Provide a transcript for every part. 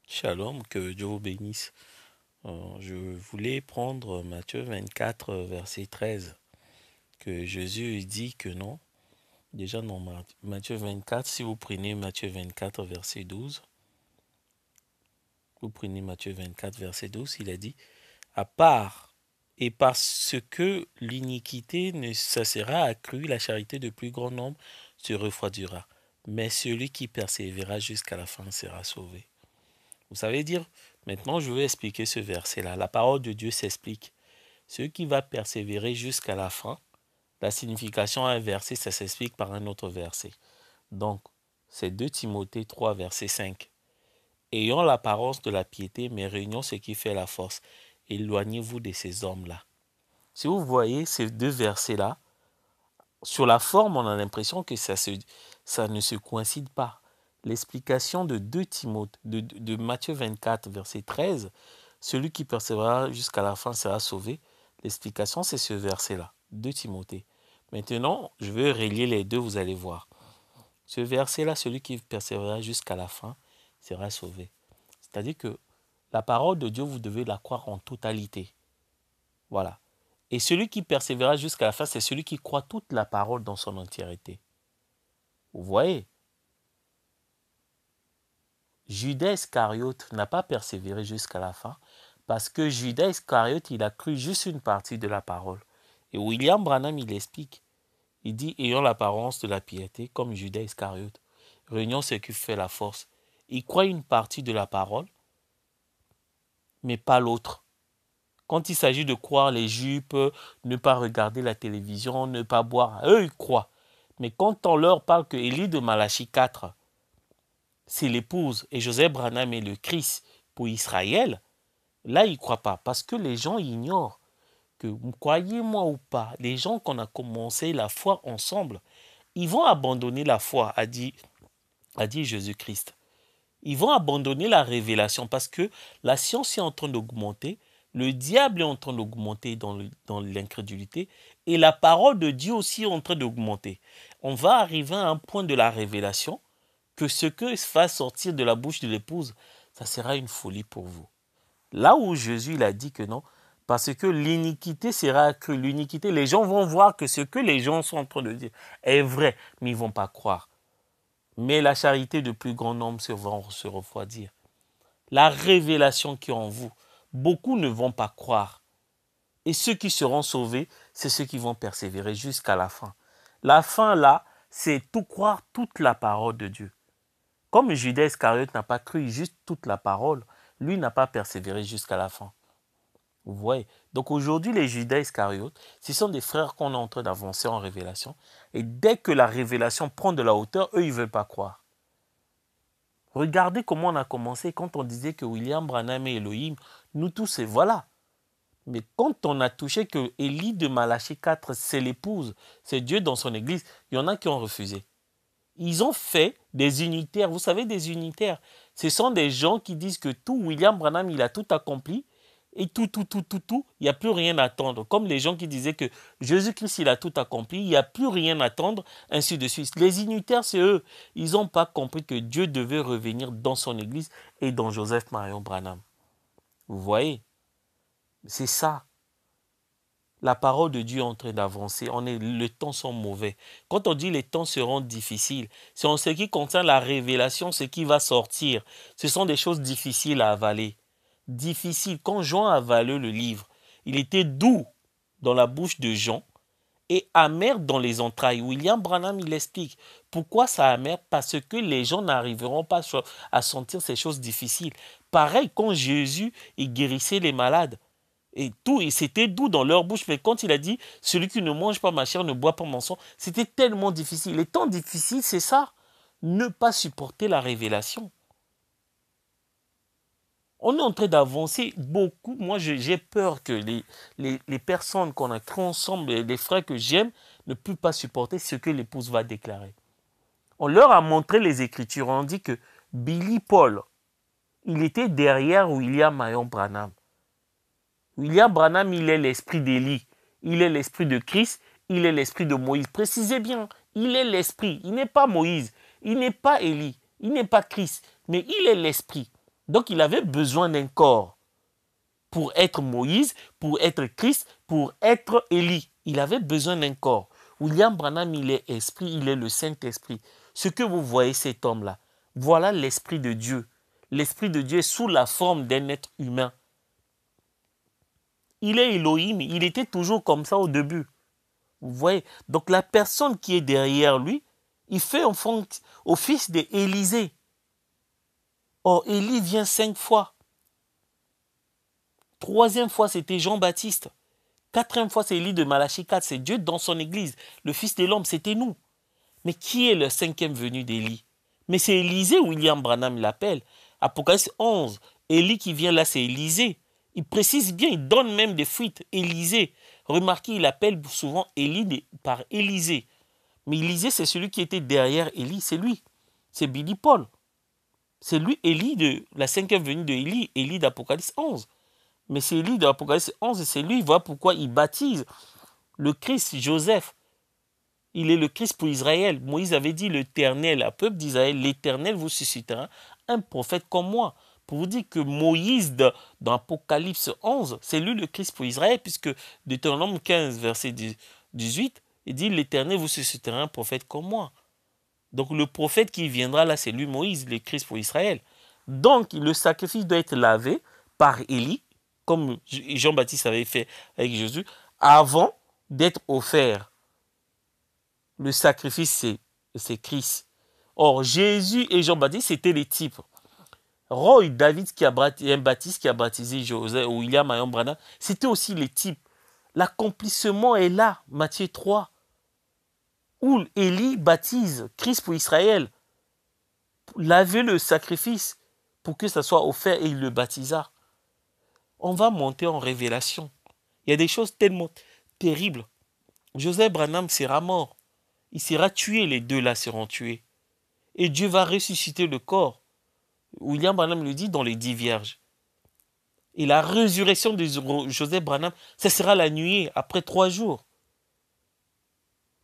Shalom, que Dieu vous bénisse. Je voulais prendre Matthieu 24, verset 13, que Jésus dit que non. Déjà dans Matthieu 24, si vous prenez Matthieu 24, verset 12, vous prenez Matthieu 24, verset 12, il a dit, à part et parce que l'iniquité ne cessera accrue, la charité de plus grand nombre se refroidira. Mais celui qui persévérera jusqu'à la fin sera sauvé. Vous savez dire, maintenant je vais expliquer ce verset-là. La parole de Dieu s'explique. Celui qui va persévérer jusqu'à la fin, la signification à un verset, ça s'explique par un autre verset. Donc, c'est 2 Timothée 3, verset 5. Ayant l'apparence de la piété, mais réunions ce qui fait la force. Éloignez-vous de ces hommes-là. Si vous voyez ces deux versets-là, sur la forme, on a l'impression que ça ne se coïncide pas. L'explication de 2 Timothée, de Matthieu 24, verset 13, celui qui persévérera jusqu'à la fin sera sauvé. L'explication, c'est ce verset-là, 2 Timothée. Maintenant, je vais relier les deux, vous allez voir. Ce verset-là, celui qui persévérera jusqu'à la fin sera sauvé. C'est-à-dire que la parole de Dieu, vous devez la croire en totalité. Voilà. Et celui qui persévérera jusqu'à la fin, c'est celui qui croit toute la parole dans son entièreté. Vous voyez, Judas Iscariote n'a pas persévéré jusqu'à la fin parce que Judas Iscariote, il a cru juste une partie de la parole. Et William Branham, il explique. Il dit, ayant l'apparence de la piété, comme Judas Iscariote, réunion ce qui fait la force. Il croit une partie de la parole, mais pas l'autre. Quand il s'agit de croire les jupes, ne pas regarder la télévision, ne pas boire, eux, ils croient. Mais quand on leur parle que Élie de Malachie 4, c'est l'épouse et Joseph Branham est le Christ pour Israël, là, ils ne croient pas. Parce que les gens ignorent que, croyez-moi ou pas, les gens qu'on a commencé la foi ensemble, ils vont abandonner la foi, a dit Jésus-Christ. Ils vont abandonner la révélation parce que la science est en train d'augmenter, le diable est en train d'augmenter dans l'incrédulité et la parole de Dieu aussi est en train d'augmenter. On va arriver à un point de la révélation que ce que va sortir de la bouche de l'épouse, ça sera une folie pour vous. Là où Jésus il a dit que non, parce que l'iniquité sera accrue. L'iniquité, les gens vont voir que ce que les gens sont en train de dire est vrai, mais ils ne vont pas croire. Mais la charité de plus grand nombre va se refroidir. La révélation qui est en vous, beaucoup ne vont pas croire. Et ceux qui seront sauvés, c'est ceux qui vont persévérer jusqu'à la fin. La fin, là, c'est tout croire toute la parole de Dieu. Comme Judas Iscariote n'a pas cru juste toute la parole, lui n'a pas persévéré jusqu'à la fin. Vous voyez. Donc aujourd'hui, les Judas Iscariote, ce sont des frères qu'on est en train d'avancer en révélation. Et dès que la révélation prend de la hauteur, eux, ils ne veulent pas croire. Regardez comment on a commencé quand on disait que William Branham est Elohim. Nous tous, et voilà. Mais quand on a touché que Élie de Malachie 4, c'est l'épouse, c'est Dieu dans son église, il y en a qui ont refusé. Ils ont fait des unitaires. Vous savez, des unitaires, ce sont des gens qui disent que tout, William Branham, il a tout accompli. Et tout, il n'y a plus rien à attendre. Comme les gens qui disaient que Jésus-Christ, il a tout accompli, il n'y a plus rien à attendre, ainsi de suite. Les unitaires, c'est eux. Ils n'ont pas compris que Dieu devait revenir dans son église et dans Joseph Marion Branham. Vous voyez? C'est ça. La parole de Dieu est en train d'avancer. Les temps sont mauvais. Quand on dit les temps seront difficiles, c'est en ce qui concerne la révélation, ce qui va sortir. Ce sont des choses difficiles à avaler. Difficiles. Quand Jean a avalé le livre, il était doux dans la bouche de Jean et amer dans les entrailles. William Branham, il explique. Pourquoi ça amer? Parce que les gens n'arriveront pas à sentir ces choses difficiles. Pareil, quand Jésus il guérissait les malades. Et tout, et c'était doux dans leur bouche. Mais quand il a dit, celui qui ne mange pas ma chair, ne boit pas mon sang, c'était tellement difficile. Les temps difficiles, c'est ça. Ne pas supporter la révélation. On est en train d'avancer beaucoup. Moi, j'ai peur que les personnes qu'on a créées ensemble, les frères que j'aime, ne puissent pas supporter ce que l'épouse va déclarer. On leur a montré les Écritures. On dit que Billy Paul, il était derrière William Marion Branham. William Branham, il est l'esprit d'Élie, il est l'esprit de Christ, il est l'esprit de Moïse. Précisez bien, il est l'esprit, il n'est pas Moïse, il n'est pas Élie, il n'est pas Christ, mais il est l'esprit. Donc il avait besoin d'un corps pour être Moïse, pour être Christ, pour être Élie. Il avait besoin d'un corps. William Branham, il est esprit, il est le Saint-Esprit. Ce que vous voyez, cet homme-là, voilà l'Esprit de Dieu. L'Esprit de Dieu est sous la forme d'un être humain. Il est Elohim, il était toujours comme ça au début. Vous voyez? Donc la personne qui est derrière lui, il fait office d'Élisée. Or, Élie vient 5 fois. 3e fois, c'était Jean-Baptiste. 4e fois, c'est Élie de Malachie 4. C'est Dieu dans son église. Le Fils de l'homme, c'était nous. Mais qui est le 5e venu d'Élie? Mais c'est Élisée, William Branham l'appelle. Apocalypse 11. Élie qui vient là, c'est Élisée. Il précise bien, il donne même des fuites. Élisée. Remarquez, il appelle souvent Élie par Élisée. Mais Élisée, c'est celui qui était derrière Élie. C'est lui. C'est Billy Paul. C'est lui, Élie, de la 5e venue de Élie, Élie d'Apocalypse 11. Mais c'est Élie de l'Apocalypse 11, c'est lui, voilà pourquoi il baptise le Christ, Joseph. Il est le Christ pour Israël. Moïse avait dit l'Éternel, à peuple d'Israël, l'Éternel vous suscitera un prophète comme moi. Pour vous dire que Moïse, dans Apocalypse 11, c'est lui le Christ pour Israël, puisque Deutéronome 15, verset 18, il dit l'Éternel vous suscitera un prophète comme moi. Donc le prophète qui viendra là, c'est lui Moïse, le Christ pour Israël. Donc le sacrifice doit être lavé par Élie, comme Jean-Baptiste avait fait avec Jésus, avant d'être offert. Le sacrifice, c'est Christ. Or, Jésus et Jean-Baptiste, c'était les types. Roy David, un baptiste qui a baptisé Joseph, William Marion Branham, c'était aussi les types. L'accomplissement est là, Matthieu 3, où Élie baptise Christ pour Israël, laver le sacrifice pour que ça soit offert et il le baptisa. On va monter en révélation. Il y a des choses tellement terribles. Joseph Branham sera mort. Il sera tué, les deux là seront tués. Et Dieu va ressusciter le corps. William Branham le dit dans les 10 vierges. Et la résurrection de Joseph Branham, ça sera la nuit après 3 jours.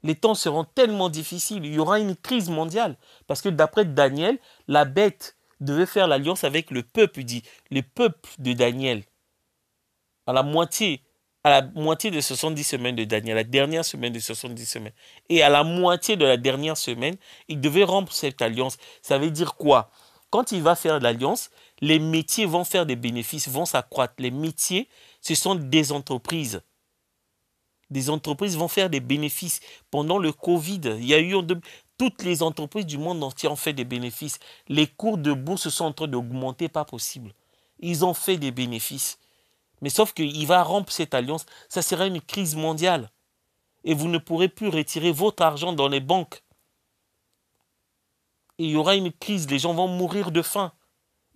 Les temps seront tellement difficiles. Il y aura une crise mondiale. Parce que d'après Daniel, la bête devait faire l'alliance avec le peuple, dit, le peuple de Daniel. À la moitié de 70 semaines de Daniel, la dernière semaine de 70 semaines. Et à la moitié de la dernière semaine, il devait rompre cette alliance. Ça veut dire quoi? Quand il va faire l'alliance, les métiers vont faire des bénéfices, vont s'accroître. Les métiers, ce sont des entreprises. Des entreprises vont faire des bénéfices. Pendant le Covid, il y a eu toutes les entreprises du monde entier ont fait des bénéfices. Les cours de bourse sont en train d'augmenter, pas possible. Ils ont fait des bénéfices. Mais sauf qu'il va rompre cette alliance, ça sera une crise mondiale. Et vous ne pourrez plus retirer votre argent dans les banques. Et il y aura une crise, les gens vont mourir de faim.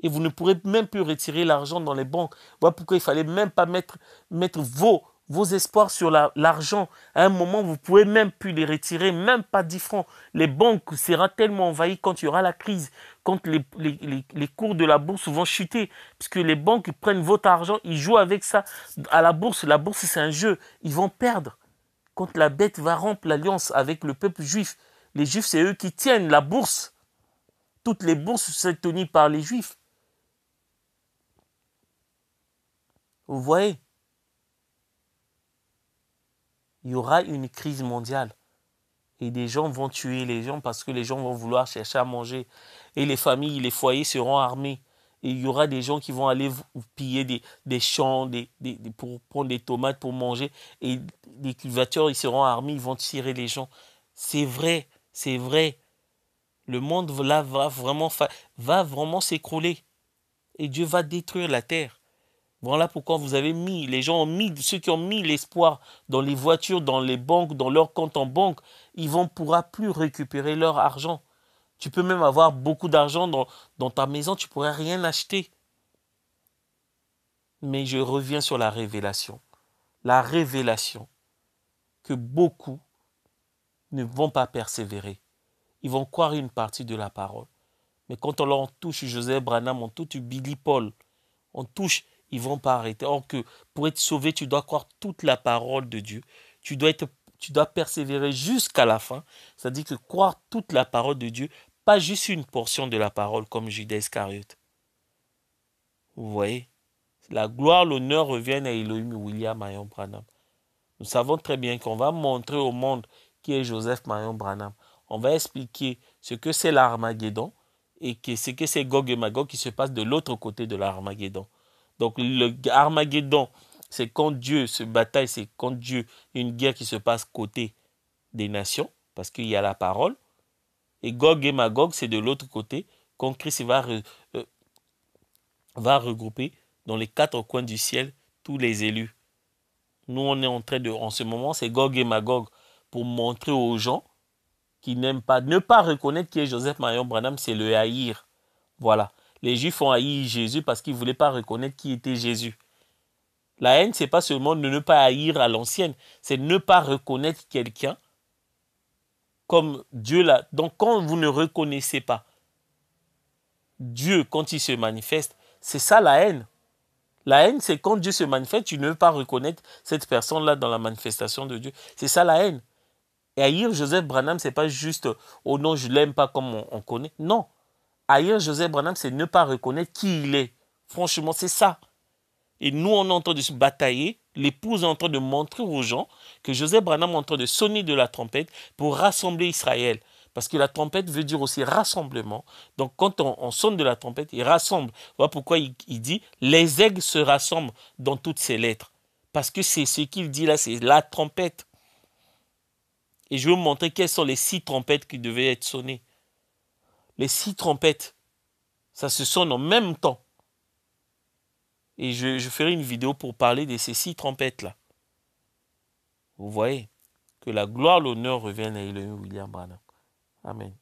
Et vous ne pourrez même plus retirer l'argent dans les banques. Voilà pourquoi il ne fallait même pas mettre vos espoirs sur l'argent. À un moment, vous ne pouvez même plus les retirer, même pas 10 francs. Les banques seront tellement envahies quand il y aura la crise, quand les cours de la bourse vont chuter, puisque les banques prennent votre argent, ils jouent avec ça à la bourse c'est un jeu, ils vont perdre. Quand la bête va rompre l'alliance avec le peuple juif, les juifs, c'est eux qui tiennent la bourse. Toutes les bourses sont tenues par les juifs. Vous voyez? Il y aura une crise mondiale. Et des gens vont tuer les gens parce que les gens vont vouloir chercher à manger. Et les familles, les foyers seront armés. Et il y aura des gens qui vont aller piller des champs pour prendre des tomates pour manger. Et les cultivateurs, ils seront armés, ils vont tirer les gens. C'est vrai, c'est vrai. Le monde là va vraiment s'écrouler. Et Dieu va détruire la terre. Voilà pourquoi vous avez ceux qui ont mis l'espoir dans les voitures, dans les banques, dans leur compte en banque, ils ne pourront plus récupérer leur argent. Tu peux même avoir beaucoup d'argent dans ta maison, tu ne pourras rien acheter. Mais je reviens sur la révélation. La révélation que beaucoup ne vont pas persévérer. Ils vont croire une partie de la parole. Mais quand on leur touche Joseph Branham, on touche Billy Paul, on touche, ils ne vont pas arrêter. Or que pour être sauvé, tu dois croire toute la parole de Dieu. Tu dois persévérer jusqu'à la fin. C'est-à-dire que croire toute la parole de Dieu, pas juste une portion de la parole comme Judas Iscariote. Vous voyez? La gloire, l'honneur reviennent à Elohim William Marion Branham. Nous savons très bien qu'on va montrer au monde qui est Joseph Marion Branham. On va expliquer ce que c'est l'Armageddon et ce que c'est Gog et Magog qui se passe de l'autre côté de l'Armageddon. Donc le Armageddon, c'est quand Dieu se bataille, c'est quand Dieu, une guerre qui se passe côté des nations, parce qu'il y a la parole. Et Gog et Magog, c'est de l'autre côté, quand Christ va regrouper dans les quatre coins du ciel tous les élus. Nous, on est en train de, en ce moment, c'est Gog et Magog pour montrer aux gens qui n'aiment pas, ne pas reconnaître qui est Joseph Marion Branham, c'est le haïr. Voilà. Les Juifs ont haï Jésus parce qu'ils ne voulaient pas reconnaître qui était Jésus. La haine, ce n'est pas seulement de ne pas haïr à l'ancienne, c'est ne pas reconnaître quelqu'un comme Dieu l'a. Donc, quand vous ne reconnaissez pas Dieu, quand il se manifeste, c'est ça la haine. La haine, c'est quand Dieu se manifeste, tu ne veux pas reconnaître cette personne-là dans la manifestation de Dieu. C'est ça la haine. Et haïr Joseph Branham, c'est pas juste « oh non, je l'aime pas comme on connaît ». Non. Haïr Joseph Branham, c'est ne pas reconnaître qui il est. Franchement, c'est ça. Et nous, on est en train de se batailler. L'épouse est en train de montrer aux gens que Joseph Branham est en train de sonner de la trompette pour rassembler Israël. Parce que la trompette veut dire aussi rassemblement. Donc, quand on sonne de la trompette, il rassemble. Voilà pourquoi il dit « les aigles se rassemblent dans toutes ces lettres ». Parce que c'est ce qu'il dit là, c'est la trompette. Et je vais vous montrer quelles sont les 6 trompettes qui devaient être sonnées. Les 6 trompettes, ça se sonne en même temps. Et je ferai une vidéo pour parler de ces 6 trompettes-là. Vous voyez, que la gloire, l'honneur reviennent à Elohim William Branham. Amen.